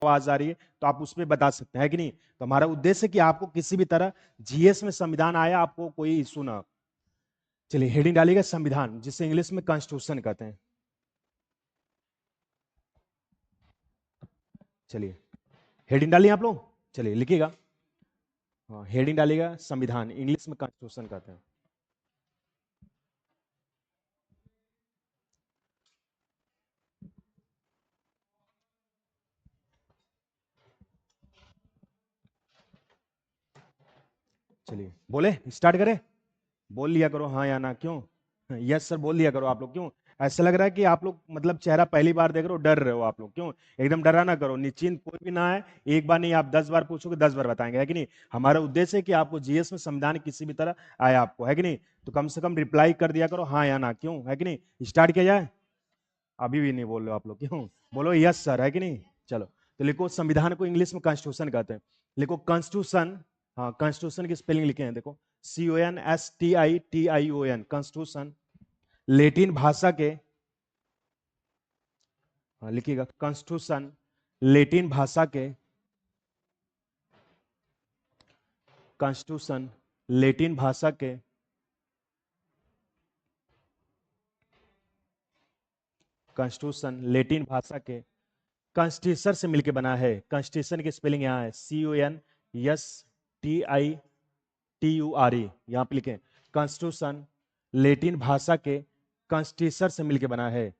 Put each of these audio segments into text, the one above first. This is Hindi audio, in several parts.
आवाज आ रही है तो आप उसमें बता सकते हैं, है कि नहीं। तो हमारा उद्देश्य है कि आपको किसी भी तरह जीएस में संविधान आया आपको कोई इशू ना। चलिए हेडिंग डालिएगा संविधान, जिसे इंग्लिश में कॉन्स्टिट्यूशन कहते हैं। चलिए हेडिंग डालिए आप लोग, चलिए लिखिएगा। हाँ हेडिंग डालिएगा संविधान, इंग्लिश में कॉन्स्टिट्यूशन कहते हैं। चलिए बोले स्टार्ट करें। बोल लिया करो हाँ या ना, क्यों यस सर बोल लिया करो आप लोग। क्यों ऐसा लग रहा है कि आप लोग मतलब चेहरा पहली बार देख रहे हो, डर रहे हो आप लोग? क्यों एकदम डरा ना करो, निश्चिंत कोई भी ना है। एक बार नहीं आप 10 बार पूछोगे 10 बार बताएंगे, है कि नहीं। हमारा उद्देश्य है कि आपको जीएस में संविधान किसी भी तरह आया आपको, है कि नहीं। तो कम से कम रिप्लाई कर दिया करो हाँ या ना, क्यों, है कि नहीं। स्टार्ट किया जाए। अभी भी नहीं बोल रहे हो आप लोग, क्यों? बोलो यस सर, है कि नहीं। चलो तो लिखो संविधान को इंग्लिश में कॉन्स्टिट्यूशन कहते हैं। लिखो कॉन्स्टिट्यूशन। हाँ कॉन्स्टिट्यूशन की स्पेलिंग लिखे हैं देखो, CONSTITION कॉन्स्टिट्यूशन। लेटिन भाषा के, हाँ लिखिएगा कॉन्स्टिट्यूशन लेटिन भाषा के, कॉन्स्टिट्यूशन लेटिन भाषा के, कॉन्स्टिट्यूशन लेटिन भाषा के कॉन्स्टिट्यूशन से मिलकर बना है। कॉन्स्टिट्यूशन की स्पेलिंग यहाँ है CONSTITURE, यहाँ पे लिखें कॉन्स्टिट्यूशन लेटिन भाषा के कॉन्स्टिट्यूशन से मिलकर बना है,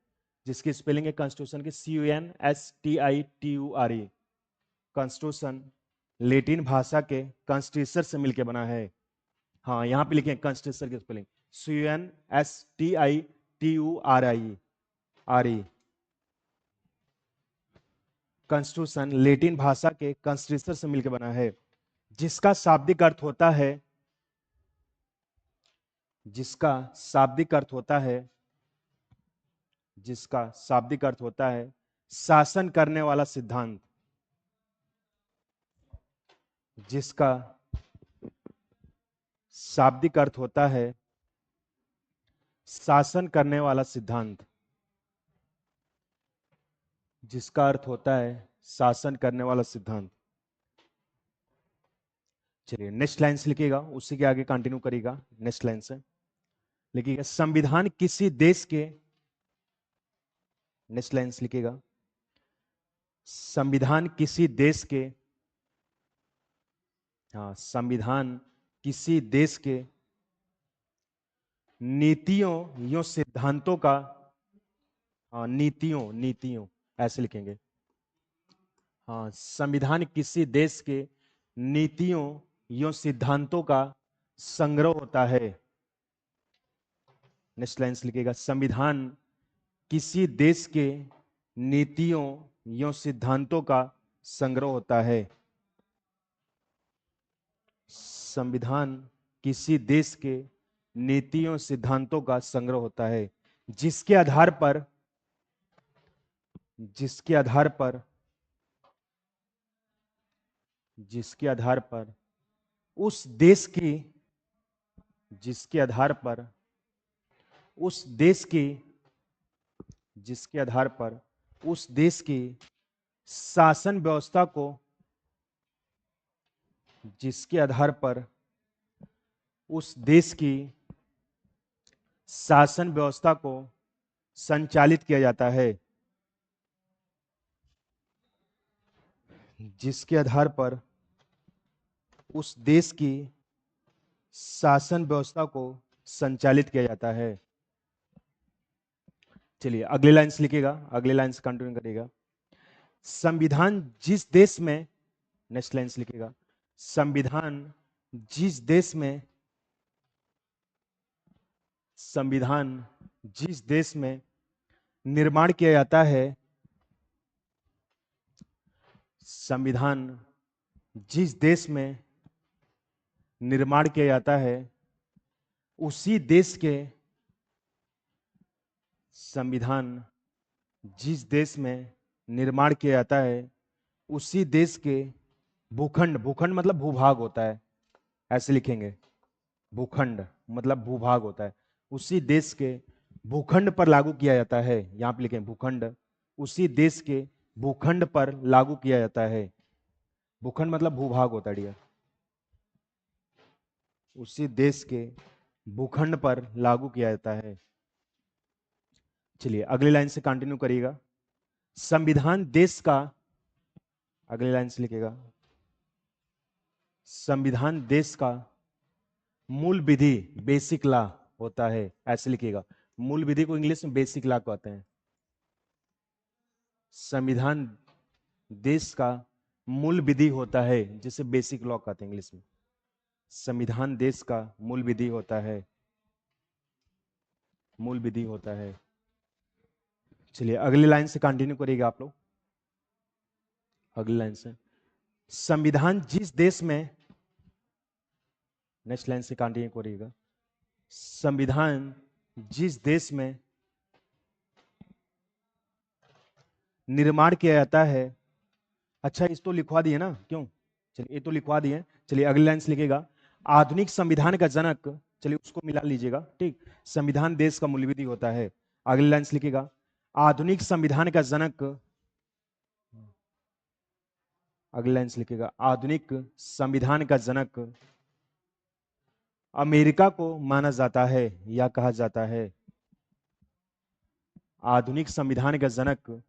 जिसकी स्पेलिंग है कॉन्स्टिट्यूशन की CONSTITURE। कॉन्स्टिट्यूशन लेटिन भाषा के कॉन्स्टिट्यूशन से मिलकर बना है। हाँ यहाँ पे लिखें कॉन्स्टिट्यूशन की स्पेलिंग CONSTITURE। कॉन्स्टिट्यूशन लेटिन भाषा के कॉन्स्टिट्यूशन से मिलकर बना है, जिसका शाब्दिक अर्थ होता है, जिसका शाब्दिक अर्थ होता है, जिसका शाब्दिक अर्थ होता है शासन करने वाला सिद्धांत, जिसका शाब्दिक अर्थ होता है शासन करने वाला सिद्धांत, जिसका अर्थ होता है शासन करने वाला सिद्धांत। चलिए नेक्स्ट लाइन से लिखिएगा, उसी के आगे कंटिन्यू करिएगा। नेक्स्ट लाइन से लिखिएगा संविधान किसी देश के, नेक्स्ट लाइन से लिखिएगा संविधान किसी देश के, हाँ संविधान किसी देश के नीतियों या सिद्धांतों का, हाँ नीतियों, नीतियों ऐसे लिखेंगे। हाँ संविधान किसी देश के नीतियों या सिद्धांतों का संग्रह होता है। नेक्स्ट लाइन से लिखिएगा संविधान किसी देश के नीतियों या सिद्धांतों का संग्रह होता है। संविधान किसी देश के नीतियों सिद्धांतों का संग्रह होता है, जिसके आधार पर, जिसके आधार पर, जिसके आधार पर उस देश की, जिसके आधार पर उस देश की, जिसके आधार पर उस देश की शासन व्यवस्था को, जिसके आधार पर उस देश की शासन व्यवस्था को संचालित किया जाता है, जिसके आधार पर उस देश की शासन व्यवस्था को संचालित किया जाता है। चलिए अगले लाइन से लिखिएगा, अगले लाइन से कंटिन्यू करिएगा। संविधान जिस देश में, नेक्स्ट लाइन से लिखिएगा संविधान जिस देश में, संविधान जिस देश में निर्माण किया जाता है, संविधान जिस देश में निर्माण किया जाता है उसी देश के, संविधान जिस देश में निर्माण किया जाता है उसी देश के भूखंड, भूखंड मतलब भूभाग होता है, ऐसे लिखेंगे भूखंड मतलब भूभाग होता है, उसी देश के भूखंड पर लागू किया जाता है। यहां पे लिखें भूखंड, उसी देश के भूखंड पर लागू किया जाता है। भूखंड मतलब भूभाग होता है डियर। उसी देश के भूखंड पर लागू किया जाता है। चलिए अगली लाइन से कंटिन्यू करिएगा। संविधान देश का, अगली लाइन से लिखिएगा, संविधान देश का मूल विधि बेसिक लॉ होता है, ऐसे लिखिएगा। मूल विधि को इंग्लिश में बेसिक लॉ कहते हैं। संविधान देश का मूल विधि होता है, जिसे बेसिक लॉ कहते हैं इंग्लिश में। संविधान देश का मूल विधि होता है, मूल विधि होता है। चलिए अगली लाइन से कंटिन्यू करिएगा आप लोग। अगली लाइन से, संविधान जिस देश में, नेक्स्ट लाइन से कंटिन्यू करिएगा। संविधान जिस देश में निर्माण किया जाता है, अच्छा इस तो लिखवा दिए ना, क्यों? चलिए ये तो लिखवा दिए। चलिए अगली लाइन से लिखिएगा, आधुनिक संविधान का जनक, चलिए उसको मिला लीजिएगा, ठीक। संविधान देश का मूल विधि होता है। अगली लाइन से लिखिएगा, आधुनिक संविधान का जनक, अगली लाइन से लिखिएगा, आधुनिक संविधान का जनक अमेरिका को माना जाता है या कहा जाता है। आधुनिक संविधान का जनक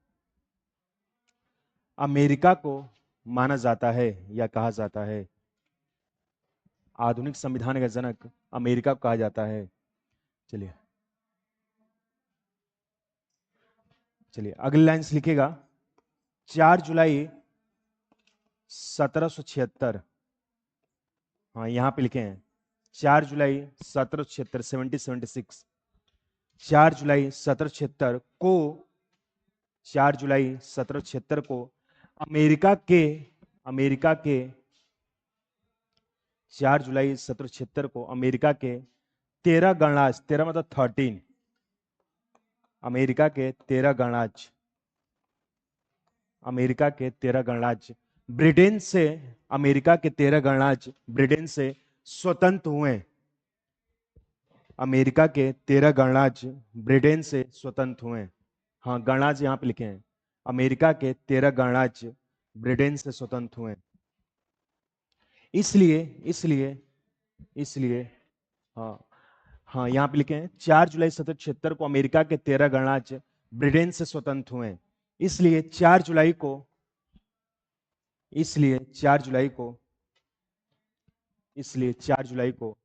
अमेरिका को माना जाता है या कहा जाता है। आधुनिक संविधान का जनक अमेरिका को कहा जाता है। चलिए चलिए अगली लाइन से लिखिएगा, 4 जुलाई 1776, हाँ यहां पे लिखे हैं 4 जुलाई 1776, 1776, 4 जुलाई 1776 को, 4 जुलाई 1776 को अमेरिका के 4 जुलाई 1776 को अमेरिका के 13 गणराज्य, 13 मतलब 13, अमेरिका के 13 गणराज्य, अमेरिका के 13 गणराज्य ब्रिटेन से, अमेरिका के 13 गणराज्य ब्रिटेन से स्वतंत्र हुए। अमेरिका के 13 गणराज्य ब्रिटेन से स्वतंत्र हुए। हाँ गणराज्य यहां पे लिखे हैं, अमेरिका के 13 गणराज्य ब्रिटेन से स्वतंत्र हुए। इसलिए इसलिए इसलिए हाँ हाँ यहां पे लिखे हैं 4 जुलाई 1776 को अमेरिका के 13 गणराज्य ब्रिटेन से स्वतंत्र हुए। इसलिए 4 जुलाई को, इसलिए 4 जुलाई को, इसलिए 4 जुलाई को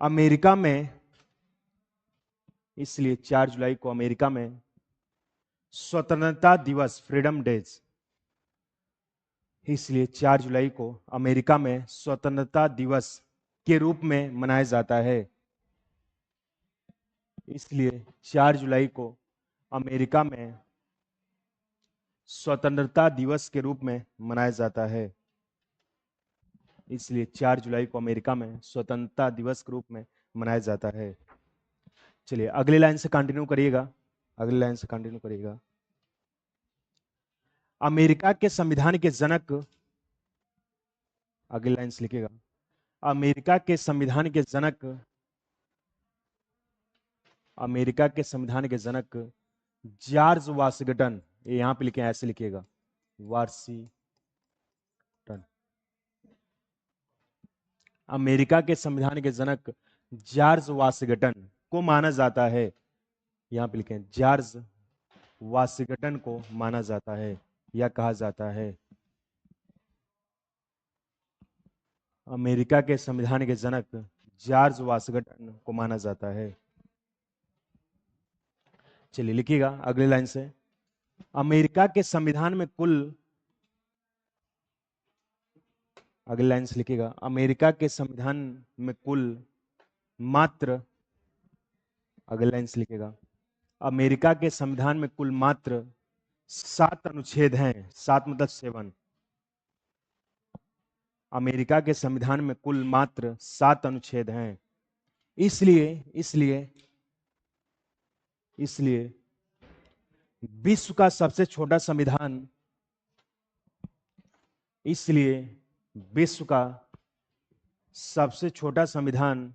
अमेरिका में, इसलिए 4 जुलाई को अमेरिका में स्वतंत्रता दिवस, फ्रीडम डेज, इसलिए 4 जुलाई को अमेरिका में स्वतंत्रता दिवस के रूप में मनाया जाता है। इसलिए 4 जुलाई को अमेरिका में स्वतंत्रता दिवस के रूप में मनाया जाता है। इसलिए 4 जुलाई को अमेरिका में स्वतंत्रता दिवस के रूप में मनाया जाता है। चलिए अगली लाइन से कंटिन्यू करिएगा, अगली लाइन से कंटिन्यू करिएगा। अमेरिका के संविधान के जनक, अगली लाइन से लिखिएगा, अमेरिका के संविधान के जनक, अमेरिका के संविधान के जनक जॉर्ज वाशिंगटन, ये यहां पे लिखे, ऐसे लिखिएगा वाशिंगटन। अमेरिका के संविधान के जनक जॉर्ज वाशिंगटन को माना जाता है, यहां पे लिखे जॉर्ज वाशिंगटन को माना जाता है या कहा जाता है। अमेरिका के संविधान के जनक जॉर्ज वाशिंगटन को माना जाता है। चलिए लिखिएगा अगली लाइन से, अमेरिका के संविधान में कुल, अगली लाइन से लिखिएगा, अमेरिका के संविधान में कुल मात्र, अगली लाइन से लिखिएगा, अमेरिका के संविधान में कुल मात्र 7 अनुच्छेद हैं, 7 मतलब 7। अमेरिका के संविधान में कुल मात्र 7 अनुच्छेद हैं। इसलिए इसलिए इसलिए विश्व का सबसे छोटा संविधान, इसलिए विश्व का सबसे छोटा संविधान,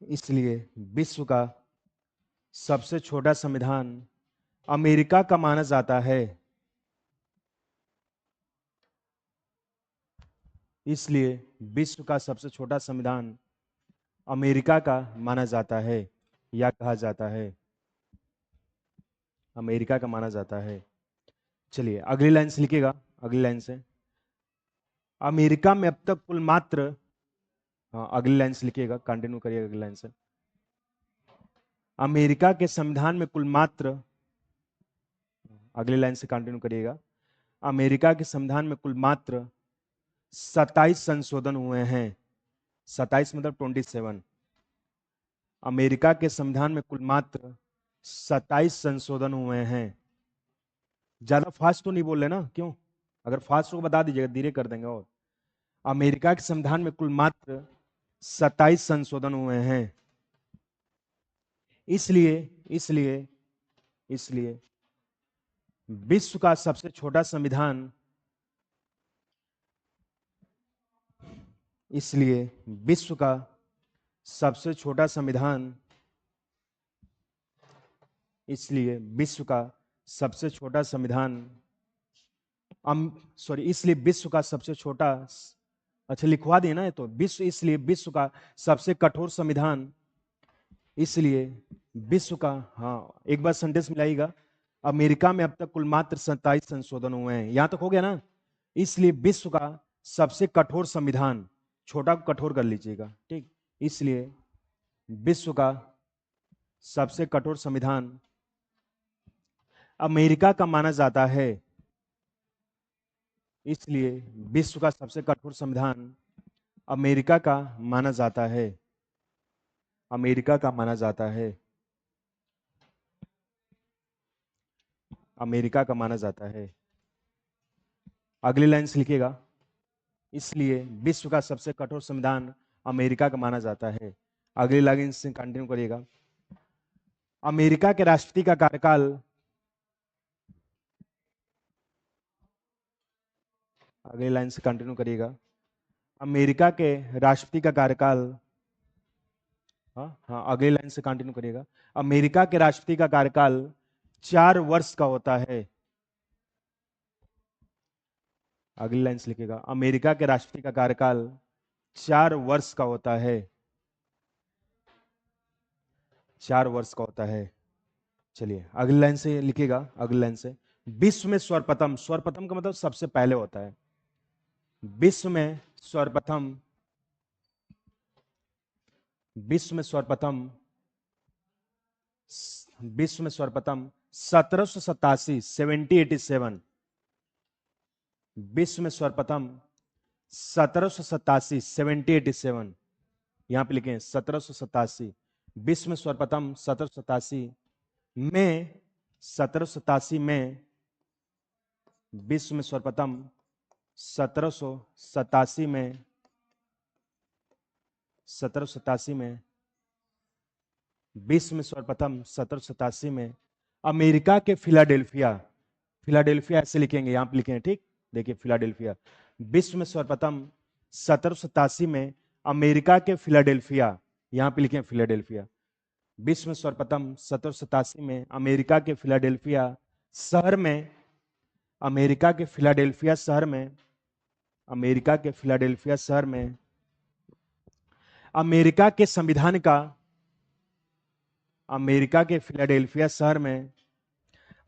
इसलिए विश्व का सबसे छोटा संविधान अमेरिका का माना जाता है, इसलिए विश्व का सबसे छोटा संविधान अमेरिका का माना जाता है या कहा जाता है, अमेरिका का माना जाता है। चलिए अगली लाइन से लिखिएगा, अगली लाइन से। अमेरिका में अब तक कुल मात्र, हाँ अगली लाइन से लिखिएगा, कंटिन्यू करिएगा अगली लाइन से। अमेरिका के संविधान में कुल मात्र, अगली लाइन से कंटिन्यू करिएगा। अमेरिका के संविधान में कुल मात्र 27 संशोधन हुए हैं। 27 मतलब 27। अमेरिका के संविधान में कुल मात्र 27 संशोधन हुए हैं। ज्यादा फास्ट तो नहीं बोल रहे ना, क्यों? अगर फास्ट हो बता दीजिएगा, धीरे कर देंगे। और अमेरिका के संविधान में कुल मात्र 27 संशोधन हुए हैं, इसलिए इसलिए इसलिए विश्व का सबसे छोटा संविधान, इसलिए विश्व का सबसे छोटा संविधान, इसलिए विश्व का सबसे छोटा संविधान इसलिए विश्व का सबसे छोटा, अच्छा लिखवा दिए ना ये तो, विश्व, इसलिए विश्व का सबसे कठोर संविधान, इसलिए विश्व का, हाँ एक बार सेंटेंस मिलाइएगा। अमेरिका में अब तक कुल मात्र 27 संशोधन हुए हैं, यहां तक हो गया ना। इसलिए विश्व का सबसे कठोर संविधान, छोटा को कठोर कर लीजिएगा, ठीक। इसलिए विश्व का सबसे कठोर संविधान अमेरिका का माना जाता है, इसलिए विश्व का सबसे कठोर संविधान अमेरिका का माना जाता है, अमेरिका का माना जाता है, अमेरिका का माना जाता है। अगली लाइन से लिखिएगा, इसलिए विश्व का सबसे कठोर संविधान अमेरिका का माना जाता है। अगली लाइन से कंटिन्यू करिएगा। अमेरिका के राष्ट्रपति का कार्यकाल, अगली लाइन से कंटिन्यू करिएगा। अमेरिका के राष्ट्रपति का कार्यकाल, हाँ हाँ अगली लाइन से कंटिन्यू करिएगा। अमेरिका के राष्ट्रपति का कार्यकाल 4 वर्ष का होता है। अगली लाइन से लिखिएगा, अमेरिका के राष्ट्रपति का कार्यकाल 4 वर्ष का होता है, 4 वर्ष का होता है। चलिए अगली लाइन से लिखिएगा, अगली लाइन से। विश्व में सर्वप्रथम, सर्वप्रथम का मतलब सबसे पहले होता है। विश्व में सर्वप्रथम, विश्व में सर्वप्रथम, विश्व में सर्वप्रथम 1787, 1787, विश्व में सर्वप्रथम 1787, 1787, यहां पे लिखें 1787। विश्व में सर्वप्रथम 1787 में, 1787 में, विश्व में सर्वप्रथम 1787 में, 1787 में, विश्व में सर्वप्रथम 1787 में अमेरिका के फिलाडेल्फिया, फिलाडेल्फिया ऐसे लिखेंगे, यहां पे लिखेंगे, ठीक। देखिए फिलाडेल्फिया, विश्व में सर्वप्रथम 1787 में अमेरिका के फिलाडेल्फिया, यहां पे लिखें फिलाडेल्फिया। विश्व में सर्वप्रथम 1787 में अमेरिका के फिलाडेल्फिया शहर में, अमेरिका के फिलाडेल्फिया शहर में, अमेरिका के फिलाडेल्फिया शहर में अमेरिका के संविधान का, अमेरिका के फिलाडेल्फिया शहर में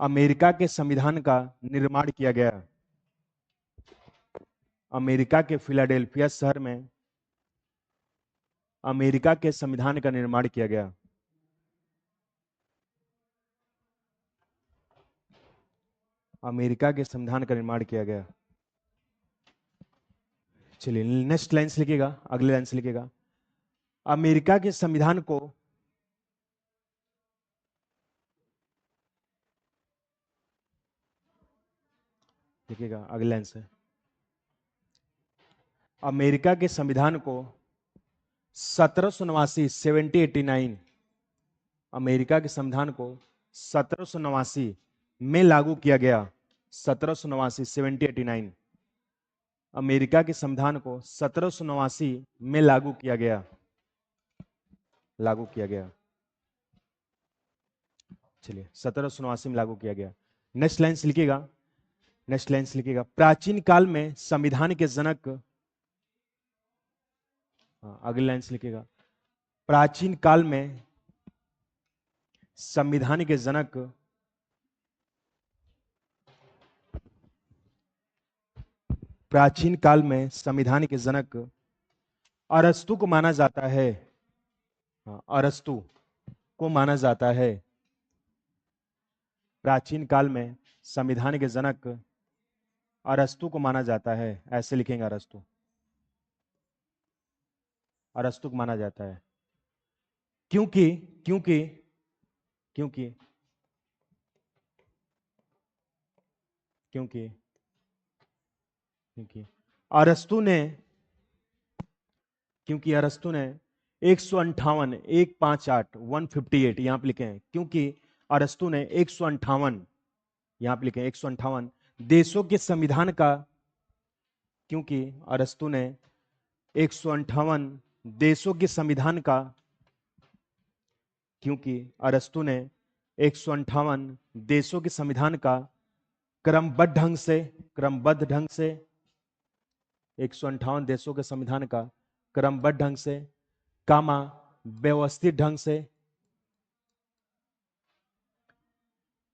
अमेरिका के संविधान का निर्माण किया गया। अमेरिका के फिलाडेल्फिया शहर में अमेरिका के संविधान का निर्माण किया गया। अमेरिका के संविधान का निर्माण किया गया। चलिए नेक्स्ट लाइन से लिखिएगा, अगली लाइन से लिखिएगा। अमेरिका के संविधान को, लिखिएगा अगली लाइन से, अमेरिका के संविधान को 1789, 1789, अमेरिका के संविधान को 1789 में लागू किया गया। 1789, 1789, अमेरिका के संविधान को 1789 में लागू किया गया, लागू किया गया। चलिए 1789 में लागू किया गया। नेक्स्ट लाइन से लिखिएगा, नेक्स्ट लाइन से लिखिएगा, प्राचीन काल में संविधान के जनक, अगली लाइन से लिखिएगा, प्राचीन काल में संविधान के जनक प्राचीन काल में संविधान के जनक अरस्तु को माना जाता है। अरस्तु को माना जाता है। प्राचीन काल में संविधान के जनक अरस्तु को माना जाता है। ऐसे लिखेंगे, अरस्तु, अरस्तु को माना जाता है। क्योंकि क्योंकि क्योंकि क्योंकि क्योंकि अरस्तु ने 158 यहां पे लिखे हैं। क्योंकि अरस्तु ने 158, यहां पे लिखे हैं 158 देशों के संविधान का, क्योंकि अरस्तु ने 158 देशों के संविधान का, क्योंकि अरस्तु ने 158 देशों के संविधान का क्रमबद्ध ढंग से 158 देशों के संविधान का क्रमबद्ध ढंग से, कामा व्यवस्थित ढंग से,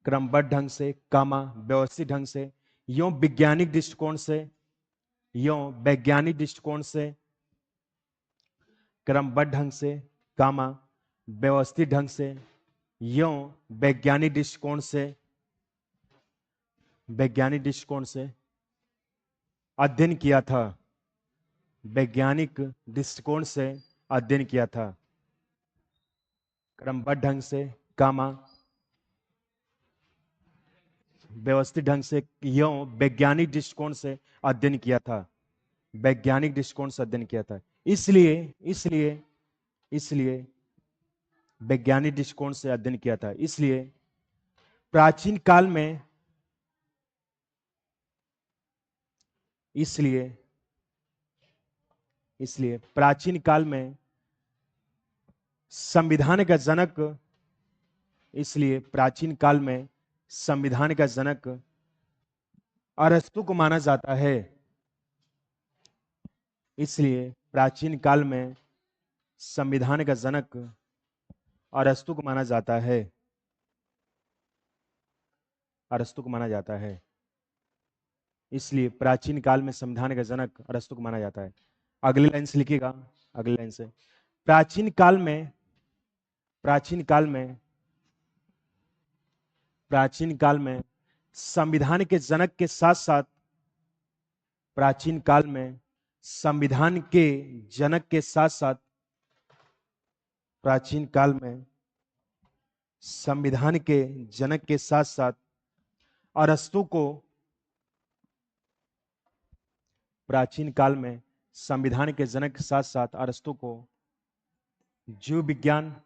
क्रमबद्ध ढंग से, कामा व्यवस्थित ढंग से, यों वैज्ञानिक दृष्टिकोण से, क्रमबद्ध ढंग से, कामा व्यवस्थित ढंग से, यों वैज्ञानिक दृष्टिकोण से अध्ययन किया था। वैज्ञानिक दृष्टिकोण से अध्ययन किया था। क्रमबद्ध ढंग से, कामा व्यवस्थित ढंग से, यों वैज्ञानिक दृष्टिकोण से अध्ययन किया था। वैज्ञानिक दृष्टिकोण से अध्ययन किया था। इसलिए वैज्ञानिक दृष्टिकोण से अध्ययन किया था। इसलिए प्राचीन काल में संविधान का जनक, इसलिए प्राचीन काल में संविधान का जनक अरस्तु को माना जाता है। इसलिए प्राचीन काल में संविधान का जनक अरस्तु को माना जाता है। अरस्तु को माना जाता है। इसलिए प्राचीन काल में संविधान का जनक अरस्तु को माना जाता है। अगली लाइन से लिखिएगा, अगली लाइन से, प्राचीन काल में संविधान के जनक के साथ साथ, प्राचीन काल में संविधान के जनक के साथ साथ, प्राचीन काल में संविधान के जनक के साथ साथ अरस्तु को, प्राचीन काल में संविधान के जनक के साथ साथ अरस्तु को जीव विज्ञान,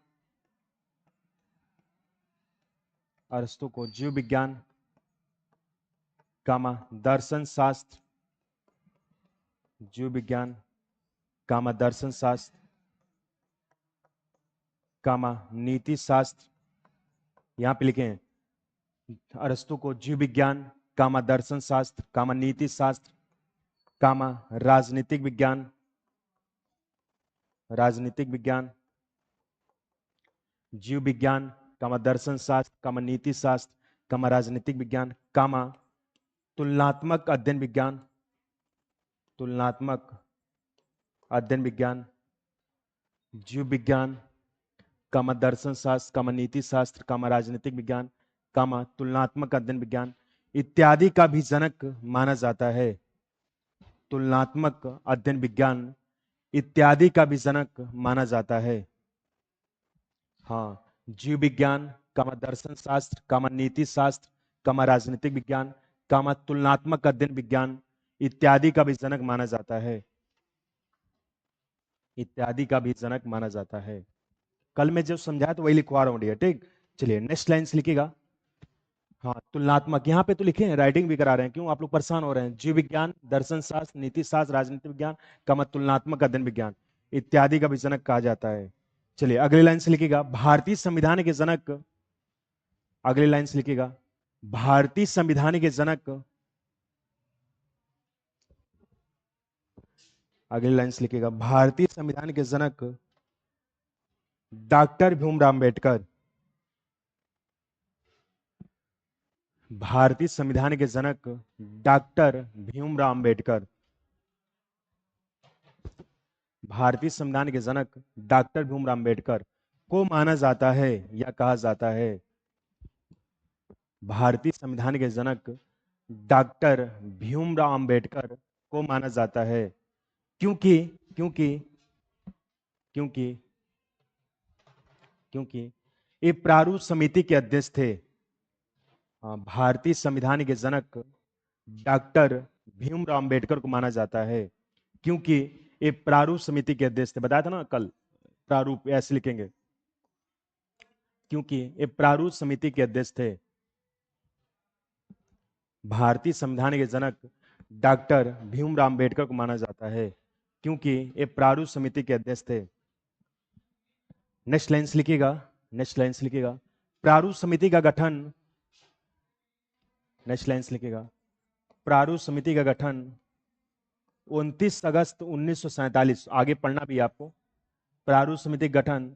कामा दर्शन शास्त्र, जीव विज्ञान, कामा दर्शन शास्त्र, कामा नीति शास्त्र, यहां पे लिखे हैं अरस्तु को जीव विज्ञान, कामा दर्शन शास्त्र, कामा नीति शास्त्र, कामा राजनीतिक विज्ञान, जीव विज्ञान, कामा दर्शन शास्त्र, कामा नीति शास्त्र, कामा राजनीतिक विज्ञान, कामा तुलनात्मक अध्ययन विज्ञान, जीव विज्ञान, कामा दर्शन शास्त्र, कामा नीति शास्त्र, कामा राजनीतिक विज्ञान, कामा तुलनात्मक अध्ययन विज्ञान इत्यादि का भी जनक माना जाता है। तुलनात्मक अध्ययन विज्ञान इत्यादि का भी जनक माना जाता है। हाँ, जीव विज्ञान, कामा दर्शन शास्त्र, कामा नीति शास्त्र, कामा राजनीतिक विज्ञान, कामा तुलनात्मक अध्ययन विज्ञान इत्यादि का भी जनक माना जाता है। इत्यादि का भी जनक माना जाता है। कल में जो समझाया तो वही लिखवा रहा हूं डियर, ठीक। चलिए नेक्स्ट लाइन से लिखिएगा। हाँ, तुलनात्मक, यहाँ पे तो लिखे हैं, राइटिंग भी करा रहे हैं, क्यों आप लोग परेशान हो रहे हैं। जीव विज्ञान, दर्शन शास्त्र, नीति शास्त्र, राजनीतिक विज्ञान, कामा तुलनात्मक अध्ययन विज्ञान इत्यादि का भी जनक कहा जाता है। चलिए अगली लाइन से लिखिएगा, भारतीय संविधान के जनक, अगली लाइन से लिखिएगा, भारतीय संविधान के जनक, अगली लाइन से लिखिएगा, भारतीय संविधान के जनक डॉक्टर भीमराव अंबेडकर। भारतीय संविधान के जनक डॉक्टर भीमराव अंबेडकर। भारतीय संविधान के जनक डॉक्टर भीमराव अंबेडकर को माना जाता है या कहा जाता है, भारतीय संविधान के जनक डॉक्टर भीमराव अंबेडकर को माना जाता है, क्योंकि क्योंकि क्योंकि क्योंकि ये प्रारूप समिति के अध्यक्ष थे। भारतीय संविधान के जनक डॉक्टर भीमराव अंबेडकर को माना जाता है क्योंकि ये प्रारूप समिति के अध्यक्ष थे। बताया था ना कल, प्रारूप ऐसे लिखेंगे, क्योंकि ये प्रारूप समिति के अध्यक्ष थे। भारतीय संविधान के जनक डॉक्टर भीमराव अंबेडकर को माना जाता है क्योंकि ये प्रारूप समिति के अध्यक्ष थे। नेक्स्ट लाइन से लिखिएगा, नेक्स्ट लाइन से लिखिएगा, प्रारूप समिति का गठन, नेक्स्ट लाइन से लिखिएगा, प्रारूप समिति का गठन 29 अगस्त 1947, आगे पढ़ना भी आपको, प्रारूप समिति का गठन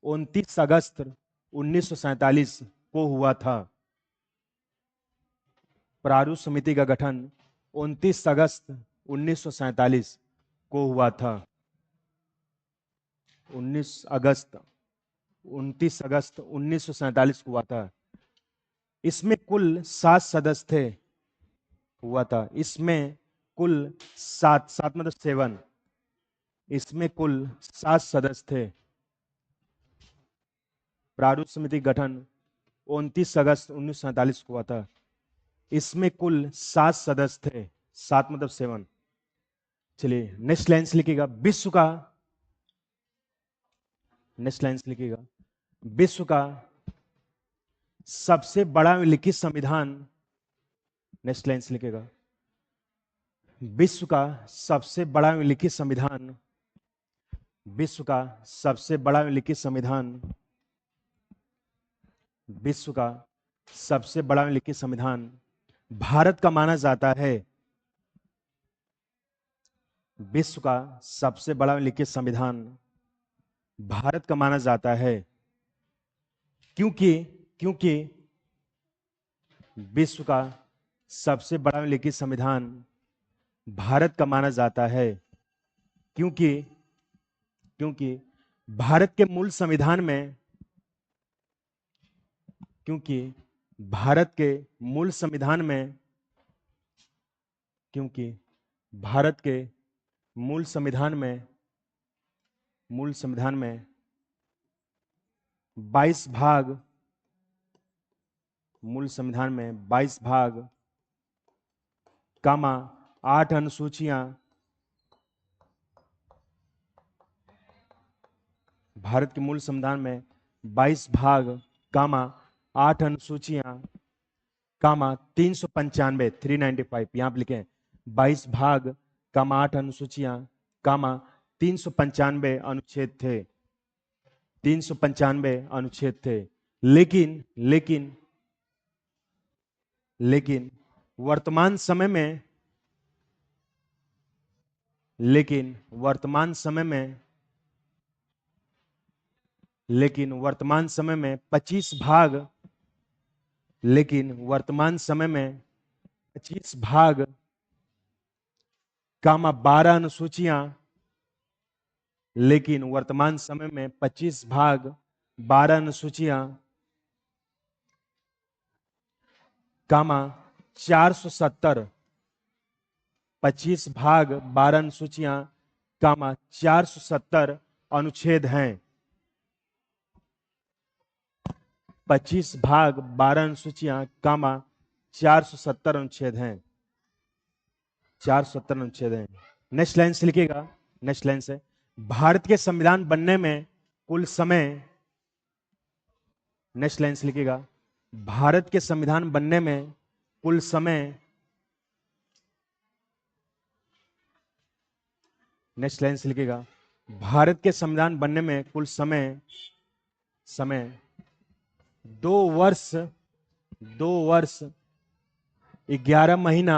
29 अगस्त 1947 को हुआ था। प्रारूप समिति का गठन 29 अगस्त 1947 को हुआ था। 29 अगस्त 1947 को हुआ था। इसमें कुल 7 सदस्य थे, हुआ था। इसमें कुल 7 मतलब 7, इसमें कुल 7 सदस्य थे। प्रारूप समिति गठन 29 अगस्त 1947 को हुआ था। इसमें कुल 7 सदस्य थे, 7 मतलब 7। चलिए नेक्स्ट लाइन से लिखिएगा, विश्व का, नेक्स्ट लाइन से लिखिएगा, विश्व का सबसे बड़ा लिखित संविधान, नेक्स्ट लाइन से लिखिएगा, विश्व का सबसे बड़ा लिखित संविधान, विश्व का सबसे बड़ा लिखित संविधान, विश्व का सबसे बड़ा लिखित संविधान भारत का माना जाता है। विश्व का सबसे बड़ा लिखित संविधान भारत का माना जाता है क्योंकि क्योंकि विश्व का सबसे बड़ा लिखित संविधान भारत का माना जाता है क्योंकि क्योंकि भारत के मूल संविधान में, क्योंकि भारत के मूल संविधान में, क्योंकि भारत के मूल संविधान में 22 भाग, मूल संविधान में 22 भाग, कामा 8 अनुसूचियां, भारत के मूल संविधान में 22 भाग, कामा 8 अनुसूचियां, कामा 395, 395 यहां पर लिखे, 22 भाग, कामा 8 अनुसूचियां, कामा 395 अनुच्छेद थे, 395 अनुच्छेद थे। लेकिन लेकिन लेकिन वर्तमान समय में, लेकिन वर्तमान समय में, लेकिन वर्तमान समय में 25 भाग, लेकिन वर्तमान समय में 25 भाग, कामा 12 अनुसूचियां, लेकिन वर्तमान समय में 25 भाग 12 अनुसूचियां, कामा 470, 25 भाग 12 अनुसूचियां, कामा 470 अनुच्छेद हैं। 25 भाग 12 अनुसूचियां, कामा 470 अनुच्छेद हैं, 470 अनुच्छेद हैं। नेक्स्ट लाइन से लिखिएगा, नेक्स्ट लाइन से, भारत के संविधान बनने में कुल समय, नेक्स्ट लाइन से लिखिएगा, भारत के संविधान बनने में कुल समय, नेक्स्ट लाइन से लिखिएगा, भारत के संविधान बनने में कुल समय 2 वर्ष 2 वर्ष 11 महीना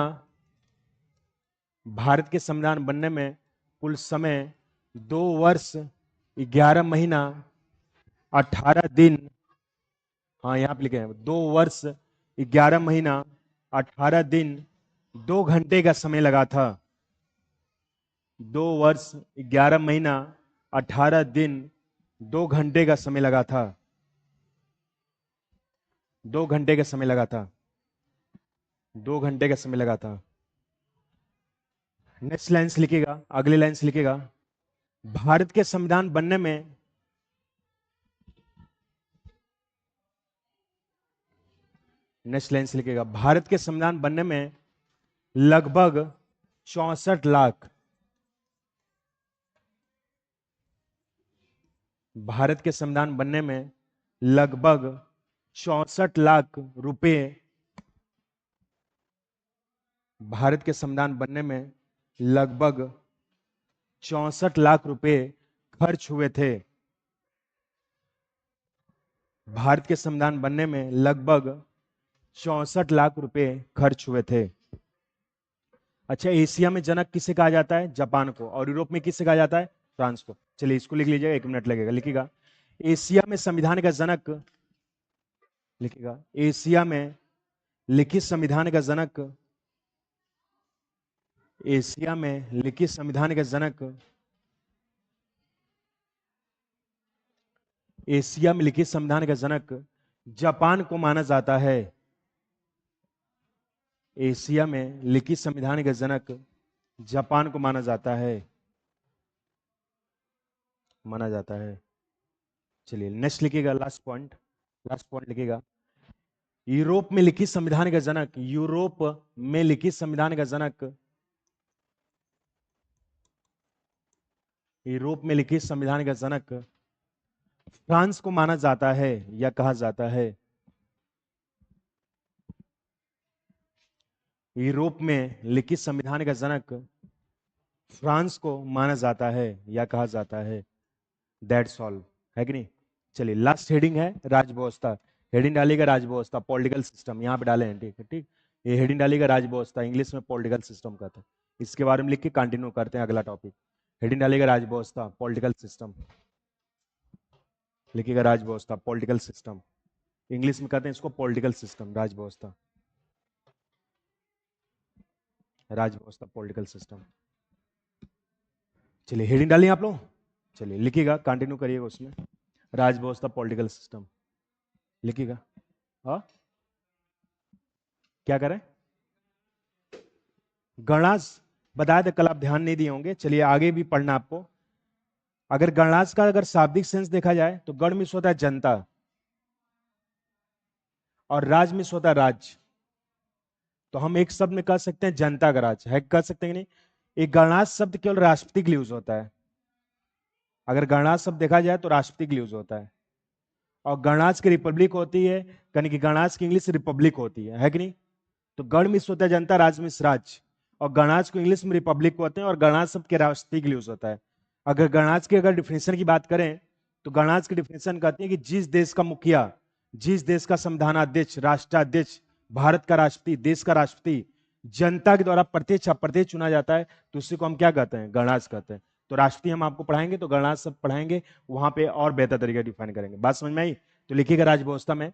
भारत के संविधान बनने में कुल समय 2 वर्ष 11 महीना 18 दिन, हाँ यहाँ पे लिखे हैं 2 वर्ष 11 महीना 18 दिन 2 घंटे का समय लगा था। 2 वर्ष 11 महीना 18 दिन 2 घंटे का समय लगा था। 2 घंटे का समय लगा था। 2 घंटे का समय लगा था। नेक्स्ट लाइन्स लिखिएगा, अगली लाइन्स लिखिएगा। भारत के संविधान बनने में नेक्स्ट लाइन्स लिखिएगा। भारत के संविधान बनने में लगभग 64 लाख, भारत के संविधान बनने में लगभग 64 लाख रुपए, भारत के संविधान बनने में लगभग 64 लाख रुपए खर्च हुए थे। भारत के संविधान बनने में लगभग 64 लाख रुपए खर्च हुए थे। अच्छा, एशिया में जनक किसे कहा जाता है? जापान को। और यूरोप में किसे कहा जाता है? फ्रांस को। चलिए इसको लिख लीजिएगा, 1 मिनट लगेगा। लिखिएगा, एशिया में संविधान का जनक, लिखिएगा एशिया में लिखित संविधान का जनक, एशिया में लिखित संविधान का जनक, एशिया में लिखित संविधान का जनक जापान को माना जाता है। एशिया में लिखित संविधान का जनक जापान को माना जाता है, माना जाता है। चलिए नेक्स्ट लिखिएगा, लास्ट पॉइंट, लास्ट पॉइंट लिखिएगा। यूरोप में लिखित संविधान का जनक, यूरोप में लिखित संविधान का जनक, यूरोप में लिखित संविधान का जनक फ्रांस को माना जाता है या कहा जाता है। यूरोप में लिखित संविधान का जनक फ्रांस को माना जाता है या कहा जाता है। दैट्स ऑल, है कि नहीं? चलिए लास्ट हेडिंग है राजव्यवस्था। हेडिंग डालिएगा राजव्यवस्था, पॉलिटिकल सिस्टम, यहाँ पे डाले हैं, ठीक है, ठीक। ये हेडिंग डालिएगा राजव्यवस्था, इंग्लिश में पॉलिटिकल सिस्टम कहते हैं। इसके बारे में लिख के कंटिन्यू करते हैं अगला टॉपिक। हेडिंग डालिएगा राजव्यवस्था, पॉलिटिकल सिस्टम, लिखिएगा राजव्यवस्था, पॉलिटिकल सिस्टम, इंग्लिश में कहते हैं इसको पॉलिटिकल सिस्टम, राजव्यवस्था, राजव्यवस्था, पॉलिटिकल सिस्टम। चलिए हेडिंग डालिए आप लोग, चलिए लिखिएगा, कंटिन्यू करिएगा उसमें, राजव्यवस्था, पॉलिटिकल सिस्टम लिखिएगा। हाँ क्या करें? गणराज्य बताया था कल, आप ध्यान नहीं दिए होंगे। चलिए आगे भी पढ़ना आपको। अगर गणराज्य का अगर शाब्दिक सेंस देखा जाए तो गण में होता है जनता और राज में होता है राज्य। तो हम एक शब्द में कह सकते हैं जनता का राज है, कह सकते हैं नहीं? एक गणराज्य शब्द केवल राष्ट्रपति के लिए यूज होता है। अगर गणराज्य शब्द देखा जाए तो राष्ट्रपति के लिए यूज होता है। और गणराज्य की रिपब्लिक होती है, यानी कि गणराज्य की इंग्लिश रिपब्लिक होती है कि नहीं? तो गण मिस होता है जनता, राज मिस राज्य, और गणराज्य को इंग्लिश में रिपब्लिक होते हैं, और गणराज्य शब्द के राष्ट्रपति के लिए यूज होता है। अगर गणराज्य की अगर डिफिनेशन की बात करें तो गणराज्य की डिफिनेशन कहती है कि जिस देश का मुखिया, जिस देश का संविधानाध्यक्ष, राष्ट्राध्यक्ष, भारत का राष्ट्रपति, देश का राष्ट्रपति जनता के द्वारा प्रत्यक्ष अप्रत्यक्ष चुना जाता है, तो उसी को हम क्या कहते हैं? गणराज्य कहते हैं। तो राष्ट्रपति हम आपको पढ़ाएंगे तो गणराज्य शब्द पढ़ाएंगे, वहां पे और बेहतर तरीके डिफाइन करेंगे। बात समझ में आई? तो लिखिएगा राजव्यवस्था में,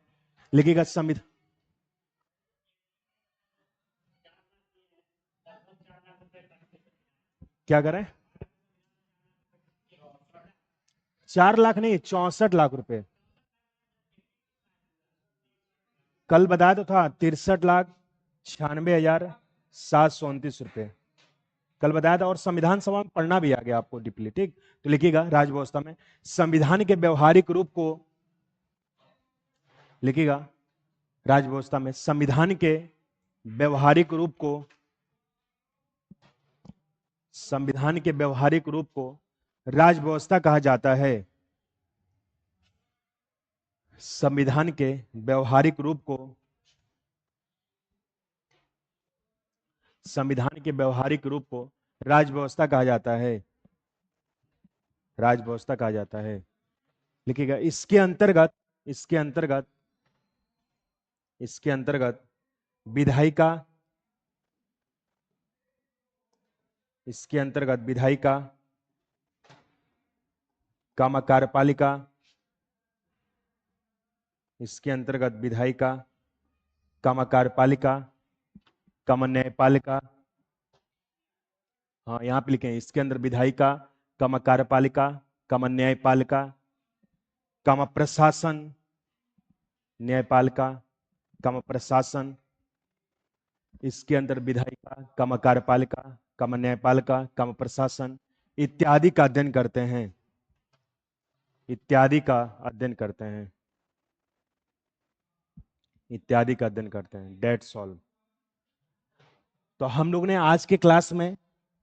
लिखिएगा संविधान, क्या करें? 4 लाख नहीं, 64 लाख रुपए। कल बताया तो था 63,96,729 रुपए कल बताया था। और संविधान सभा में पढ़ना भी आ गया आपको डीपली, ठीक। तो लिखिएगा राजव्यवस्था में संविधान के व्यवहारिक रूप को, लिखिएगा राजव्यवस्था में संविधान के व्यवहारिक रूप को, संविधान के व्यवहारिक रूप को राजव्यवस्था कहा जाता है। संविधान के व्यवहारिक रूप को, संविधान के व्यवहारिक रूप को राजव्यवस्था कहा जाता है, राजव्यवस्था कहा जाता है। लिखिएगा इसके अंतर्गत, इसके अंतर्गत, इसके अंतर्गत विधायिका, इसके अंतर्गत विधायिका, कामा कार्यपालिका, इसके अंतर्गत विधायिका, कामा कार्यपालिका, कामा न्यायपालिका, हाँ यहां पे लिखे इसके अंदर विधायिका, कामा कार्यपालिका, कामा न्यायपालिका, कामा प्रशासन, न्यायपालिका, कामा प्रशासन, इसके अंदर विधायिका, कामा कार्यपालिका, कामा न्यायपालिका, कामा प्रशासन इत्यादि का अध्ययन करते हैं, इत्यादि का अध्ययन करते हैं, इत्यादि का अध्ययन करते हैं। That's all. तो हम लोग ने आज के क्लास में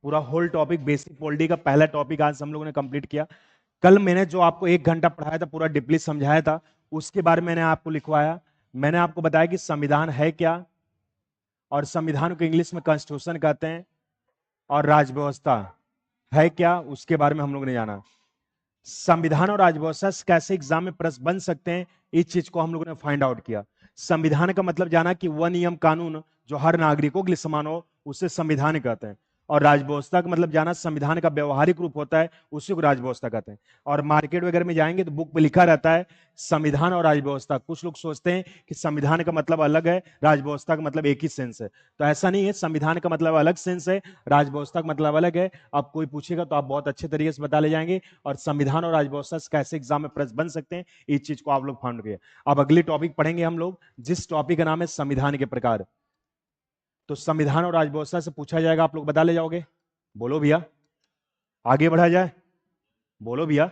पूरा होल टॉपिक बेसिक पॉलिटी का पहला टॉपिक आज हम लोगों ने कंप्लीट किया। कल मैंने जो आपको 1 घंटा पढ़ाया था, पूरा डीपली समझाया था, उसके बारे में मैंने आपको लिखवाया। मैंने आपको बताया कि संविधान है क्या, और संविधान को इंग्लिश में कॉन्स्टिट्यूशन कहते हैं, और राजव्यवस्था है क्या, उसके बारे में हम लोग ने जाना। संविधान और राजव्यवस्था से कैसे एग्जाम में प्रश्न बन सकते हैं, इस चीज को हम लोगों ने फाइंड आउट किया। संविधान का मतलब जाना कि वह नियम कानून जो हर नागरिकों के लिए समान हो, उसे संविधान कहते हैं। और राजव्यवस्था का मतलब जाना संविधान का व्यवहारिक रूप होता है, उसी को राजव्यवस्था कहते हैं। और मार्केट वगैरह में जाएंगे तो बुक पे लिखा रहता है संविधान और राजव्यवस्था। कुछ लोग सोचते हैं कि संविधान का मतलब अलग है, राजव्यवस्था का मतलब एक ही सेंस है। तो ऐसा नहीं है, संविधान का मतलब अलग सेंस है, राजव्यवस्था का मतलब अलग है। अब कोई पूछेगा तो आप बहुत अच्छे तरीके से बता ले जाएंगे। और संविधान और राजव्यवस्था से कैसे एग्जाम में प्रश्न बन सकते हैं, इस चीज को आप लोग फाइंड किए। अब अगली टॉपिक पढ़ेंगे हम लोग, जिस टॉपिक का नाम है संविधान के प्रकार। तो संविधान और राजव्यवस्था से पूछा जाएगा, आप लोग बता ले जाओगे। बोलो भैया, आगे बढ़ा जाए, बोलो भैया।